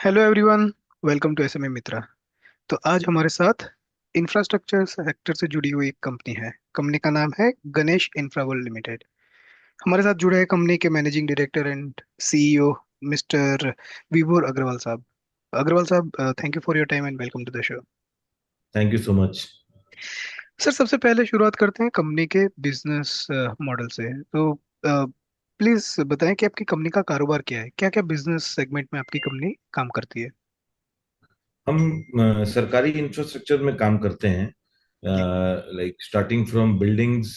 Hello everyone. Welcome to SMA Mitra. तो आज हमारे साथ इंफ्रास्ट्रक्चर सेक्टर से जुड़ी हुई एक कंपनी है। कंपनी का नाम है गणेश इंफ्रावर्ल्ड लिमिटेड। हमारे साथ जुड़े हैं कंपनी के managing director and CEO mister Vibhor Agrawal साहब। अग्रवाल साहब, thank you for your time and welcome to the show. Thank you so much. Sir, सबसे पहले शुरुआत करते हैं कंपनी के बिजनेस मॉडल से। तो प्लीज बताएं कि आपकी कंपनी का कारोबार क्या है, क्या क्या बिजनेस सेगमेंट में आपकी कंपनी काम करती है। हम सरकारी इंफ्रास्ट्रक्चर में काम करते हैं, जी। Like starting from buildings,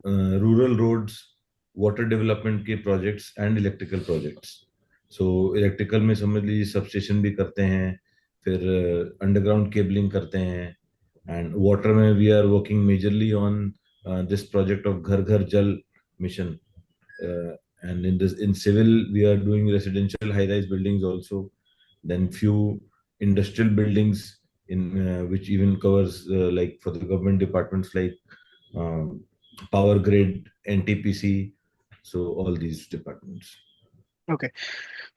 rural roads, water development के projects and electrical projects. So electrical में समझ लीजिए सब स्टेशन भी करते हैं, फिर अंडरग्राउंड केबलिंग करते हैं। एंड वाटर में we are working majorly on this project of Ghar Ghar Jal mission. And in civil we are doing residential high rise buildings also, then few industrial buildings in which even covers like for the government departments like um, power grid, NTPC, so all these departments. Okay.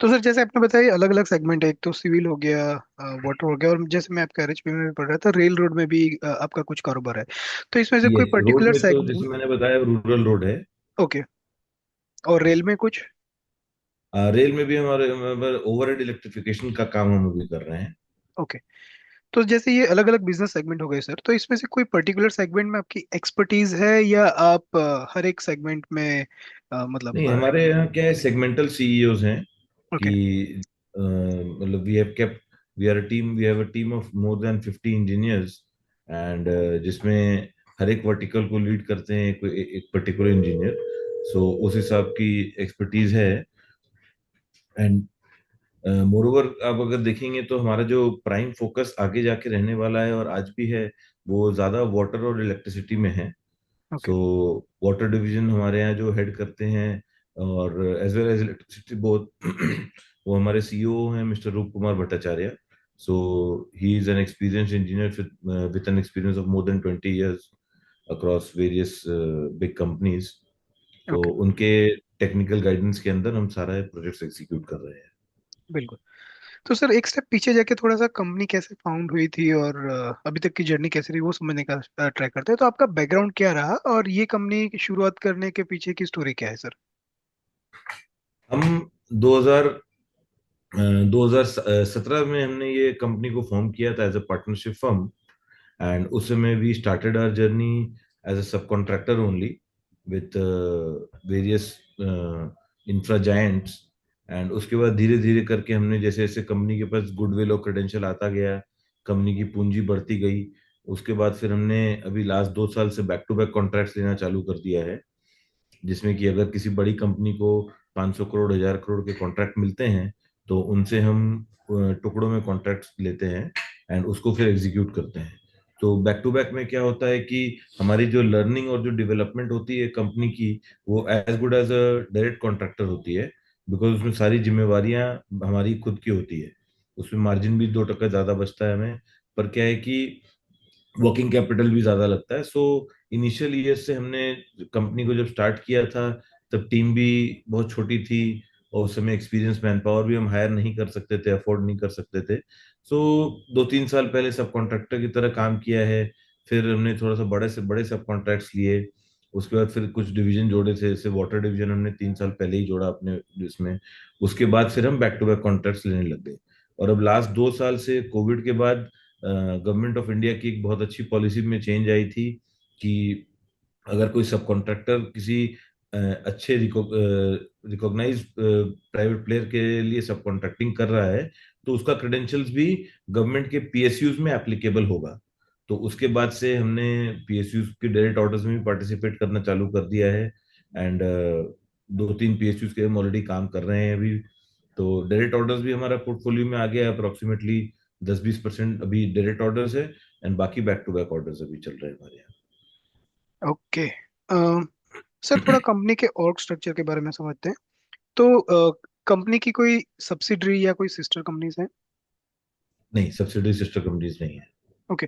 तो sir, जैसे आपने बताया अलग अलग segment है, एक तो civil हो गया, वाटर हो गया, और जैसे मैं आपका एचपी में भी पढ़ रहा था, रेल रोड में भी आपका कुछ कारोबार है। तो इसमें से ये कोई रोड पर्टिकुलर में तो जैसे सेगमेंट। मैंने बताया रूरल रोड है। ओके। और रेल में कुछ। रेल में भी हमारे ओवरहेड इलेक्ट्रिफिकेशन का काम हम अभी कर रहे हैं। ओके। तो जैसे ये अलग अलग बिजनेस सेगमेंट हो गए सर, तो इसमें से कोई पर्टिकुलर सेगमेंट में आपकी एक्सपर्टीज है, या आप हर एक सेगमेंट में नहीं, मतलब। हमारे यहाँ क्या है, सेगमेंटल सीईओज हैं ओके। कि मतलब we have a team of more than 50 engineers. And जिसमें हर एक वर्टिकल को लीड करते हैं एक पर्टिकुलर इंजीनियर। सो उस हिसाब की एक्सपर्टीज है। एंड मोरोवर आप अगर देखेंगे तो हमारा जो प्राइम फोकस आगे जाके रहने वाला है और आज भी है, वो ज्यादा वाटर और इलेक्ट्रिसिटी में है। ओके। सो वाटर डिवीजन हमारे यहाँ जो हेड करते हैं, और as well as electricity both, वो हमारे सीईओ हैं mister Roop Kumar Bhattacharya. So he is an experience engineer with an experience of more than 20 years across various big companies. तो ओके। उनके टेक्निकल गाइडेंस के अंदर हम सारा प्रोजेक्ट्स एग्जीक्यूट कर रहे हैं। बिल्कुल। तो सर, एक स्टेप पीछे जाके थोड़ा सा कंपनी कैसे फाउंड हुई थी और अभी तक की जर्नी कैसे रही, वो समझने का ट्राई करते हैं। तो आपका बैकग्राउंड क्या रहा और ये कंपनी की शुरुआत करने के पीछे की स्टोरी क्या है सर। हम 2000 2017 में हमने ये कंपनी को फॉर्म किया था as a partnership firm. And उस समय we started our journey as a sub contractor only with various infra giants. And उसके बाद धीरे धीरे करके हमने जैसे जैसे कंपनी के पास गुडविल और क्रेडेंशियल आता गया, कंपनी की पूंजी बढ़ती गई। उसके बाद फिर हमने अभी लास्ट 2 साल से बैक टू बैक कॉन्ट्रैक्ट्स लेना चालू कर दिया है, जिसमें कि अगर किसी बड़ी कंपनी को 500 करोड़ 1000 करोड़ के कॉन्ट्रैक्ट मिलते हैं, तो उनसे हम टुकड़ों में कॉन्ट्रैक्ट लेते हैं एंड उसको फिर एग्जीक्यूट करते हैं। तो बैक टू बैक में क्या होता है कि हमारी जो लर्निंग और जो डेवलपमेंट होती है कंपनी की, वो as good as a direct contractor होती है। बिकॉज उसमें सारी जिम्मेवारियां हमारी खुद की होती है। उसमें मार्जिन भी 2% ज्यादा बचता है हमें। पर क्या है कि वर्किंग कैपिटल भी ज्यादा लगता है। सो इनिशियल ईयर्स से हमने कंपनी को जब स्टार्ट किया था, तब टीम भी बहुत छोटी थी, और उस समय एक्सपीरियंस मैन पावर भी हम हायर नहीं कर सकते थे, अफोर्ड नहीं कर सकते थे। सो 2-3 साल पहले सब कॉन्ट्रैक्टर की तरह काम किया है। फिर हमने थोड़ा सा बड़े से बड़े सब कॉन्ट्रैक्ट्स लिए। उसके बाद फिर कुछ डिवीजन जोड़े थे, जैसे वाटर डिवीजन हमने 3 साल पहले ही जोड़ा अपने इसमें। उसके बाद फिर हम बैक टू बैक कॉन्ट्रैक्ट्स लेने लग गए। और अब लास्ट 2 साल से कोविड के बाद गवर्नमेंट ऑफ इंडिया की एक बहुत अच्छी पॉलिसी में चेंज आई थी कि अगर कोई सब कॉन्ट्रैक्टर किसी अच्छे रिकॉग्नाइज प्राइवेट प्लेयर के लिए सब कॉन्ट्रैक्टिंग कर रहा है, तो उसका क्रेडेंशियल्स भी गवर्नमेंट के पीएसयूज में एप्लीकेबल होगा। तो उसके बाद से हमने पीएसयूज के डायरेक्ट ऑर्डर्स में भी पार्टिसिपेट करना चालू कर दिया है। एंड 2-3 पीएसयूज के हम ऑलरेडी काम कर रहे हैं अभी। तो डायरेक्ट ऑर्डर्स भी हमारा पोर्टफोलियो में आ गया है, अप्रोक्सीमेटली 10-20% अभी डायरेक्ट ऑर्डर्स है। एंड बाकी बैक टू बैक ऑर्डर्स अभी चल रहे हैं हमारे ओके। सर, थोड़ा यहाँ। कंपनी के ऑर्ग स्ट्रक्चर के बारे में समझते हैं। तो कंपनी की कोई सब्सिडरी या कोई सिस्टर कंपनीज हैं। नहीं, सब्सिडी सिस्टर कंपनीज नहीं है। ओके।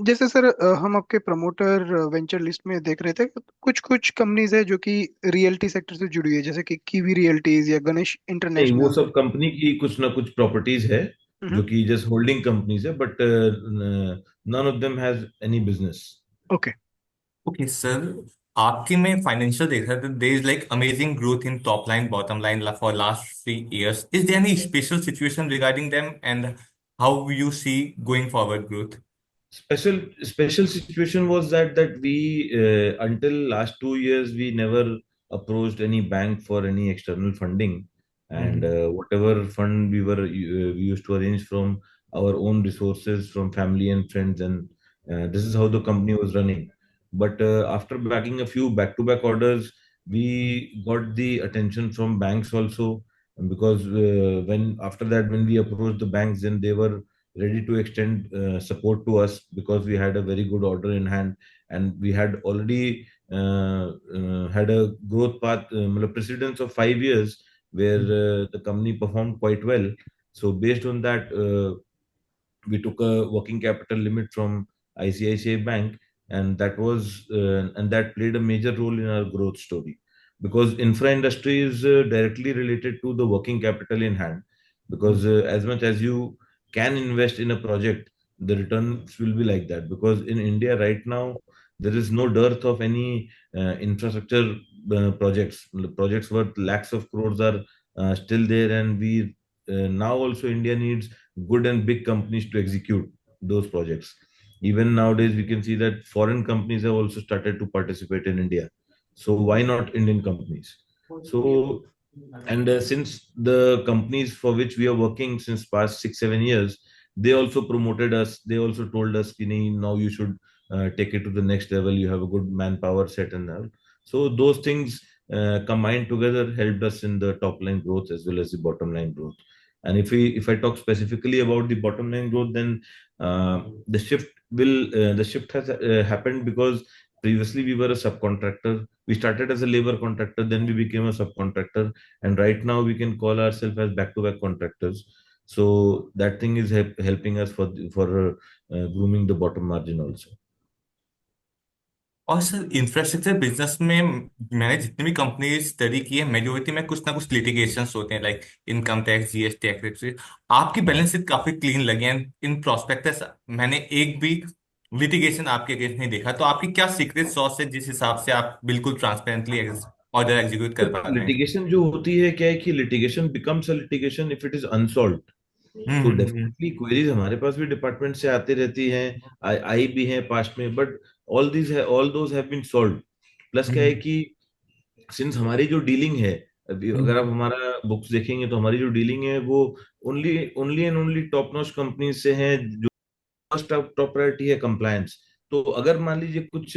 जैसे सर, हम आपके प्रमोटर वेंचर लिस्ट में देख रहे थे, कुछ कुछ कंपनीज है जो कि रियल्टी सेक्टर से जुड़ी है, जैसे कि कीवी रियल्टीज या गणेश नहीं, वो इंटरनेशनल। सब कंपनी की कुछ ना कुछ प्रॉपर्टीज है हम्म। जो कि जस्ट होल्डिंग कंपनीज है, but none of them has any business. Okay. Okay sir, आपके में फाइनेंशियल देख रहा था, there is like amazing growth in top line bottom line for last 3 years. Is there any special situation regarding them and how you see going forward growth? Special situation was that we until last 2 years we never approached any bank for any external funding, and hmm. whatever fund we used to arrange from our own resources, from family and friends, and this is how the company was running. But after bagging a few back-to-back orders, we got the attention from banks also, because when after that when we approached the banks, then they were ready to extend support to us because we had a very good order in hand, and we had already had a growth path, precedence of 5 years where the company performed quite well. So based on that, we took a working capital limit from ICICI Bank, and that played a major role in our growth story, because infra industry is directly related to the working capital in hand. Because as much as you can invest in a project, the returns will be like that. Because in India right now, there is no dearth of any infrastructure projects. Projects worth lakhs of crores are still there, and we now also India needs good and big companies to execute those projects. Even nowadays, we can see that foreign companies have also started to participate in India. So why not Indian companies? So, and since the companies for which we are working since past 6 7 years, they also promoted us. They also told us, "Kini, now you should take it to the next level. You have a good manpower set and all." So those things combined together helped us in the top line growth as well as the bottom line growth. And if I talk specifically about the bottom line growth, then the shift has happened because previously we were a subcontractor. We started as a labor contractor, then we became a subcontractor, and right now we can call ourselves as back-to-back contractors. So that thing is helping us for grooming the bottom margin also. और sir infrastructure business में मैंने जितनी भी company study की है, majority में कुछ ना कुछ लिटिगेशंस होते हैं, like income tax, GST, etcetera. आपकी बैलेंस शीट काफी क्लीन लगी है। इन प्रोस्पेक्टस मैंने एक भी लिटिगेशन आपके अगेंस्ट नहीं देखा। तो आपकी क्या सीक्रेट सॉस है जिस हिसाब से आप बिल्कुल ट्रांसपेरेंटली ऑर्डर एग्जीक्यूट कर पा रहे हैं? लिटिगेशन जो होती है, क्या है कि litigation becomes a litigation if it is unsolved. तो हम्म। डेफिनेटली क्वेरीज हमारे पास भी डिपार्टमेंट से आती रहती हैं, आई भी हैं पास्ट में, but all those have been solved. Plus क्या है हम्म। कि सिंस हमारी जो डीलिंग है, अभी अगर आप हम्म। हमारा बुक्स देखेंगे तो हमारी जो डीलिंग है वो only only and only top notch company से है। फर्स्ट टॉप प्रायोरिटी है कंप्लायंस। तो अगर मान लीजिए कुछ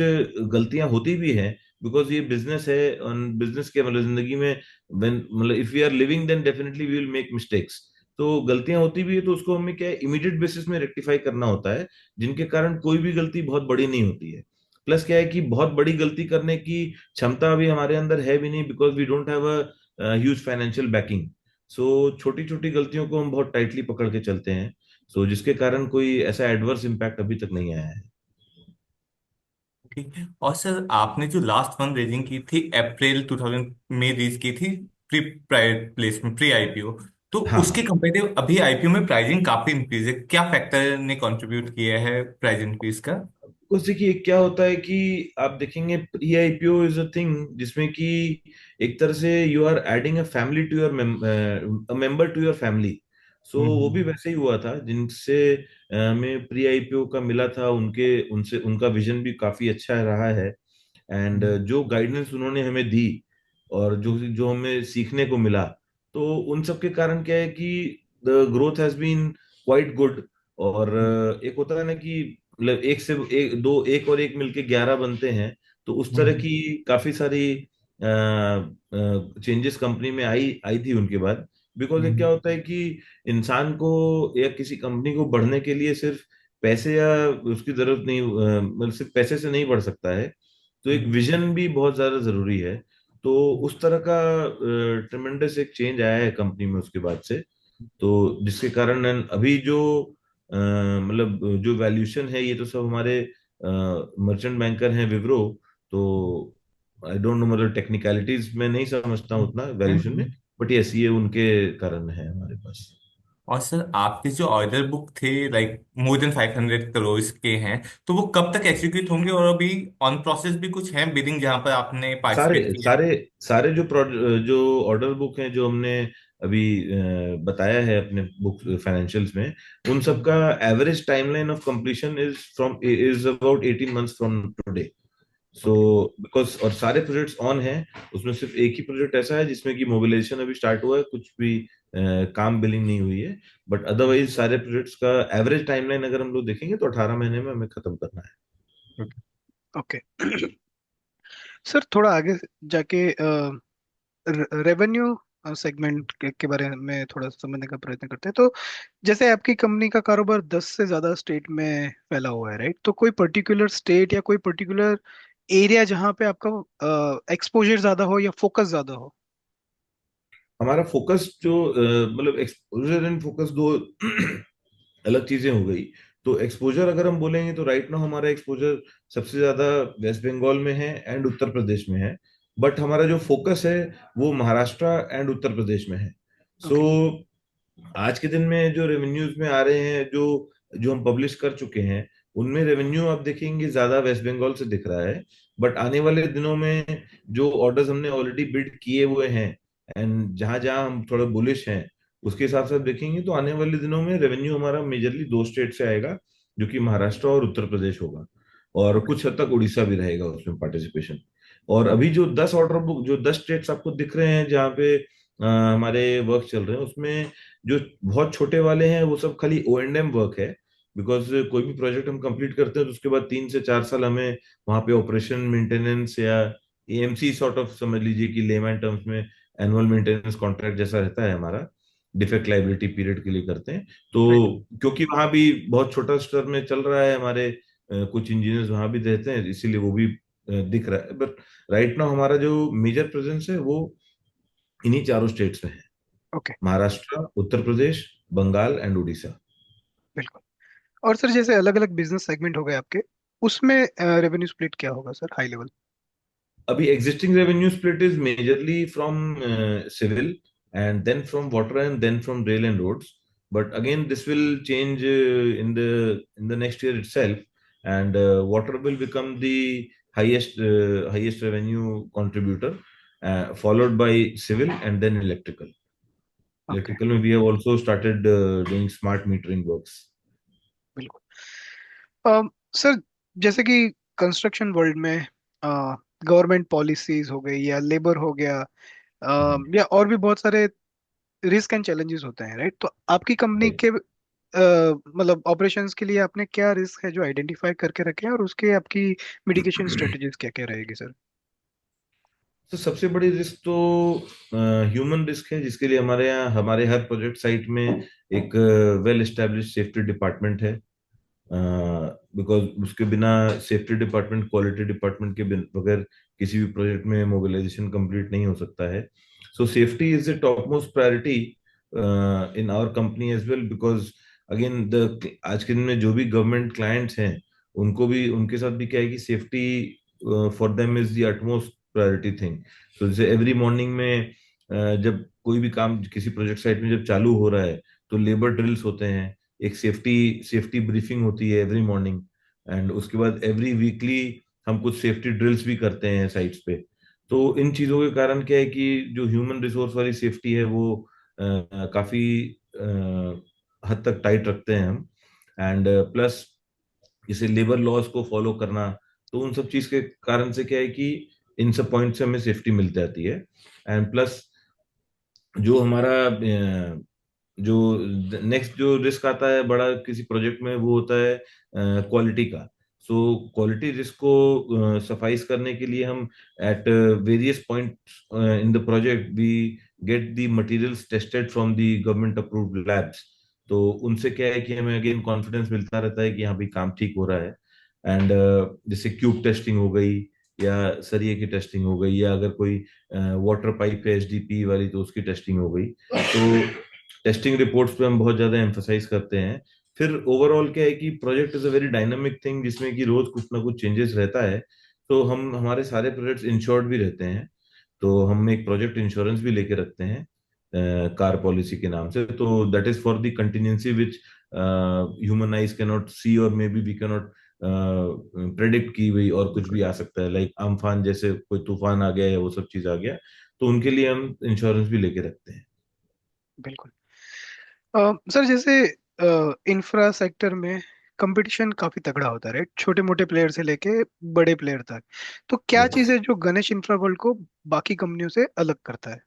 गलतियां होती भी हैं, बिकॉज ये बिजनेस है, और बिजनेस के मतलब जिंदगी में when मतलब if we are living then definitely we will make mistakes. तो गलतियां होती भी है तो उसको हमें क्या है, इमीडिएट बेसिस में रेक्टिफाई करना होता है, जिनके कारण कोई भी गलती बहुत बड़ी नहीं होती है। प्लस क्या है कि बहुत बड़ी गलती करने की क्षमता अभी हमारे अंदर है भी नहीं, because we don't have a huge financial backing. So छोटी छोटी गलतियों को हम बहुत टाइटली पकड़ के चलते हैं। सो जिसके कारण कोई ऐसा एडवर्स इम्पैक्ट अभी तक नहीं आया है। ठीक है। और सर आपने जो लास्ट फंड रेजिंग की थी अप्रैल 2000 में रीच की थी, pre private placement, pre IPO, तो हाँ, उसके कंपेरेटिव अभी आईपीओ में प्राइसिंग काफी इंक्रीज है। क्या फैक्टर ने कंट्रीब्यूट किया है प्राइस इंक्रीज का? कुछ देखिए क्या होता है कि आप देखेंगे pre IPO is a thing जिसमें कि एक तरह से you are adding a family to your member to your family. So वो भी हम्म। वैसे ही हुआ था जिनसे हमें प्री आईपीओ का मिला था, उनके उनसे उनका विजन भी काफी अच्छा रहा है। एंड जो गाइडेंस उन्होंने हमें दी और जो जो हमें सीखने को मिला, तो उन सब के कारण क्या है कि the growth has been quite good. और एक होता है ना कि मतलब एक से एक, दो एक और एक मिलके 11 बनते हैं। तो उस तरह हम्म। की काफी सारी चेंजेस कंपनी में आई आई थी उनके बाद। बिकॉज एक क्या हम्म। होता है कि इंसान को या किसी कंपनी को बढ़ने के लिए सिर्फ पैसे या उसकी जरूरत नहीं, मतलब सिर्फ पैसे से नहीं बढ़ सकता है। तो एक हम्म। विजन भी बहुत ज्यादा जरूरी है। तो उस तरह का ट्रेमेंडस एक चेंज आया है कंपनी में उसके बाद से। तो जिसके कारण अभी जो मतलब जो वैल्यूएशन है ये तो सब हमारे मर्चेंट बैंकर हैं विप्रो। तो आई डोंट नो, मतलब टेक्निकलिटीज में नहीं समझता हूँ उतना वैल्यूएशन में, बट यस ये उनके कारण है हमारे पास। और सर आपके जो ऑर्डर बुक थे लाइक मोर देन 500 करोड़ के हैं, तो वो कब तक एग्जीक्यूट होंगे? और अभी ऑन प्रोसेस भी कुछ है बिडिंग जहां पर आपने सारे पार्टिसिपेट किया है? सारे सारे जो ऑर्डर बुक हैं जो हमने अभी बताया है अपने बुक फाइनेंशियल्स में, उन सब का average timeline of completion is about 18 months from today. So okay. Because और सारे प्रोजेक्ट्स ऑन हैं, उसमें सिर्फ एक ही प्रोजेक्ट ऐसा है जिसमें कि मोबिलाइजेशन अभी स्टार्ट हुआ है, कुछ भी काम बिलिंग नहीं हुई है। बट अदरवाइज सारे प्रोजेक्ट्स का एवरेज टाइमलाइन अगर हम लोग देखेंगे तो 18 महीने में हमें खत्म करना है। ओके। सर थोड़ा आगे जाके रेवेन्यू सेगमेंट के बारे में थोड़ा समझने का प्रयत्न करते हैं। तो जैसे आपकी कंपनी का कारोबार 10 से ज्यादा स्टेट में फैला हुआ है, राइट? तो कोई पर्टिकुलर स्टेट या कोई पर्टिकुलर एरिया जहाँ पे आपका एक्सपोजर ज्यादा हो या फोकस ज्यादा हो? हमारा फोकस जो मतलब एक्सपोजर एंड फोकस दो अलग चीजें हो गई। तो एक्सपोजर अगर हम बोलेंगे तो राइट नाउ हमारा एक्सपोजर सबसे ज्यादा वेस्ट बंगाल में है एंड उत्तर प्रदेश में है। बट हमारा जो फोकस है वो महाराष्ट्र एंड उत्तर प्रदेश में है। So okay. आज के दिन में जो रेवेन्यूज में आ रहे हैं, जो जो हम पब्लिश कर चुके हैं, उनमें रेवेन्यू आप देखेंगे ज्यादा वेस्ट बंगाल से दिख रहा है। बट आने वाले दिनों में जो ऑर्डर्स हमने ऑलरेडी बिड किए हुए हैं एंड जहां जहां हम थोड़ा बुलिश हैं, उसके हिसाब से आप देखेंगे तो आने वाले दिनों में रेवेन्यू हमारा मेजरली दो स्टेट से आएगा, जो कि महाराष्ट्र और उत्तर प्रदेश होगा। और ओके। कुछ हद तक उड़ीसा भी रहेगा उसमें पार्टिसिपेशन। और अभी जो 10 ऑर्डर बुक, जो 10 स्टेट्स आपको दिख रहे हैं जहाँ पे हमारे वर्क चल रहे हैं, उसमें जो बहुत छोटे वाले हैं वो सब खाली O&M वर्क है। बिकॉज कोई भी प्रोजेक्ट हम कंप्लीट करते हैं तो उसके बाद 3 से 4 साल हमें वहां पे ऑपरेशन मेंटेनेंस या AMC सॉर्ट ऑफ समझ लीजिए कि लेमैन टर्म्स में एनुअल मेंटेनेंस कॉन्ट्रैक्ट जैसा रहता है हमारा, डिफेक्ट लाइबिलिटी पीरियड के लिए करते हैं। तो राइट। क्योंकि वहां भी बहुत छोटा स्तर में चल रहा है, हमारे कुछ इंजीनियर्स वहां भी रहते हैं, इसीलिए वो भी दिख रहा है। बट राइट नाउ हमारा जो मेजर प्रेजेंस है वो इन्हीं चारों स्टेट्स में है, ओके। महाराष्ट्र, उत्तर प्रदेश, बंगाल एंड उड़ीसा। बिल्कुल। और सर जैसे अलग अलग बिजनेस सेगमेंट हो गए आपके, उसमें रेवेन्यू स्प्लिट क्या होगा सर, हाई लेवल? अभी existing revenue split is majorly from civil and then from water and then from rail and roads. But again this will change in the next year itself, and water will become the highest revenue contributor, followed by civil and then electrical. Okay. Electrical में we have also started doing smart metering works. बिल्कुल। Sir जैसे कि construction world में government policies हो गई या labour हो गया, या और भी बहुत सारे रिस्क एंड चैलेंजेस होते हैं, राइट? तो आपकी कंपनी Right. के मतलब ऑपरेशंस के लिए आपने क्या रिस्क है जो आइडेंटिफाई करके रखे हैं, और उसके आपकी मिटिगेशन स्ट्रेटजीज क्या क्या रहेगी सर? तो सबसे बड़ी रिस्क तो ह्यूमन रिस्क है, जिसके लिए हमारे यहाँ हमारे हर प्रोजेक्ट साइट में एक वेल एस्टेब्लिश सेफ्टी डिपार्टमेंट है। बिकॉज उसके बिना, सेफ्टी डिपार्टमेंट, क्वालिटी डिपार्टमेंट के बगैर किसी भी प्रोजेक्ट में मोबिलाइजेशन कंप्लीट नहीं हो सकता है। So safety is the top most priority in our company as well, because again the आज के दिन में जो भी गवर्नमेंट क्लाइंट्स हैं, उनको भी, उनके साथ भी क्या है कि safety for them is the utmost priority thing. तो जैसे एवरी मॉर्निंग में जब कोई भी काम किसी प्रोजेक्ट साइट में जब चालू हो रहा है, तो लेबर ड्रिल्स होते हैं, एक सेफ्टी सेफ्टी ब्रीफिंग होती है एवरी मॉर्निंग, एंड उसके बाद एवरी वीकली हम कुछ सेफ्टी ड्रिल्स भी करते हैं साइट्स पे। तो इन चीजों के कारण क्या है कि जो ह्यूमन रिसोर्स वाली सेफ्टी है वो काफी हद तक टाइट रखते हैं हम। एंड प्लस जैसे लेबर लॉज को फॉलो करना, तो उन सब चीज के कारण से क्या है कि इन सब पॉइंट से हमें सेफ्टी मिल जाती है। एंड प्लस जो हमारा जो नेक्स्ट जो रिस्क आता है बड़ा किसी प्रोजेक्ट में, वो होता है क्वालिटी का। सो क्वालिटी रिस्क को सफाइस करने के लिए हम at various point in the project we get the materials tested from the government approved labs. तो उनसे क्या है कि हमें अगेन कॉन्फिडेंस मिलता रहता है कि यहाँ भी काम ठीक हो रहा है। एंड जैसे क्यूब टेस्टिंग हो गई, या सरिये की टेस्टिंग हो गई, या अगर कोई वाटर पाइप है HDP वाली तो उसकी टेस्टिंग हो गई। तो टेस्टिंग रिपोर्ट्स पे हम बहुत ज्यादा एम्फोसाइज करते हैं। फिर ओवरऑल क्या है कि project is a very dynamic thing, जिसमें कि रोज कुछ ना कुछ चेंजेस रहता है। तो हम हमारे सारे प्रोजेक्ट्स इंश्योर्ड भी रहते हैं। तो हम एक प्रोजेक्ट इंश्योरेंस भी लेके रखते हैं कार पॉलिसी के नाम से। तो that is for the contingency which human eyes can not see, और may be we can not predict की हुई, और कुछ भी बिल्कुल। आ सकता है, लाइक अम्फान जैसे कोई तूफान आ गया या वो सब चीज आ गया। तो उनके लिए हम इंश्योरेंस भी लेके रखते हैं। बिल्कुल। सर जैसे इंफ्रा सेक्टर में कंपटीशन काफी तगड़ा होता है, राइट? छोटे मोटे प्लेयर से लेके बड़े प्लेयर तक। तो क्या चीज यस है जो गणेश इंफ्रा वर्ल्ड को बाकी कंपनियों से अलग करता है?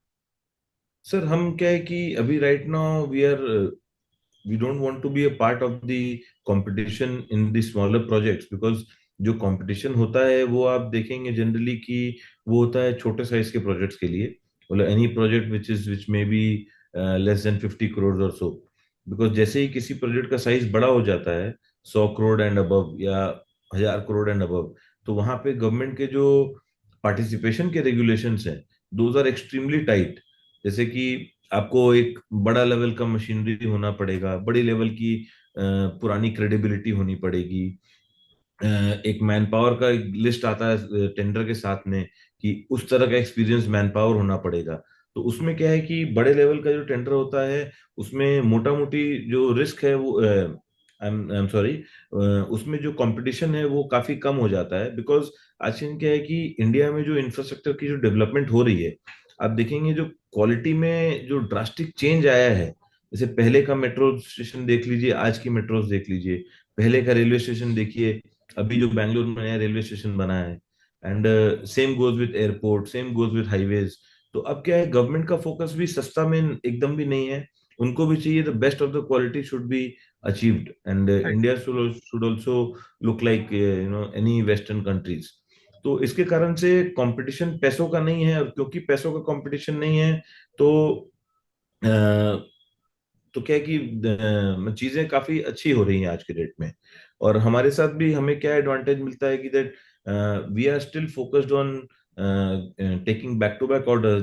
सर, हम क्या है कि अभी right now we don't want to be a part of the competition in the smaller projects, because जो कंपटीशन होता है वो आप देखेंगे जनरली कि वो होता है छोटे साइज के प्रोजेक्ट्स के लिए, मतलब any project which may be less than 50 crore और सो। बिकॉज जैसे ही किसी प्रोजेक्ट का साइज बड़ा हो जाता है, 100 करोड़ एंड अबव या 1000 करोड़ एंड अबव, तो वहां पे गवर्नमेंट के जो पार्टिसिपेशन के रेगुलेशंस हैं, दोज आर एक्सट्रीमली टाइट। जैसे कि आपको एक बड़ा लेवल का मशीनरी होना पड़ेगा, बड़ी लेवल की पुरानी क्रेडिबिलिटी होनी पड़ेगी। एक मैन पावर का लिस्ट आता है टेंडर के साथ में, कि उस तरह का एक्सपीरियंस मैन पावर होना पड़ेगा। तो उसमें क्या है कि बड़े लेवल का जो टेंडर होता है, उसमें मोटा मोटी जो रिस्क है वो आई एम सॉरी, उसमें जो कंपटीशन है वो काफी कम हो जाता है। बिकॉज आज क्या है कि इंडिया में जो इंफ्रास्ट्रक्चर की जो डेवलपमेंट हो रही है, आप देखेंगे जो क्वालिटी में जो ड्रास्टिक चेंज आया है। जैसे पहले का मेट्रो स्टेशन देख लीजिए, आज की मेट्रो देख लीजिए, पहले का रेलवे स्टेशन देखिए, अभी जो बैंगलोर में नया रेलवे स्टेशन बना है। And same goes with airport, same goes with highways. तो अब क्या है, गवर्नमेंट का फोकस भी सस्ता में एकदम भी नहीं है। उनको भी चाहिए the best of the quality should be achieved, and right. India should also look like any western countries. तो इसके कारण से कंपटीशन पैसों का नहीं है, और क्योंकि पैसों का कंपटीशन नहीं है, तो तो क्या है कि चीजें काफी अच्छी हो रही हैं आज के डेट में। और हमारे साथ भी हमें क्या एडवांटेज मिलता है कि that we are still focused on taking back to back order.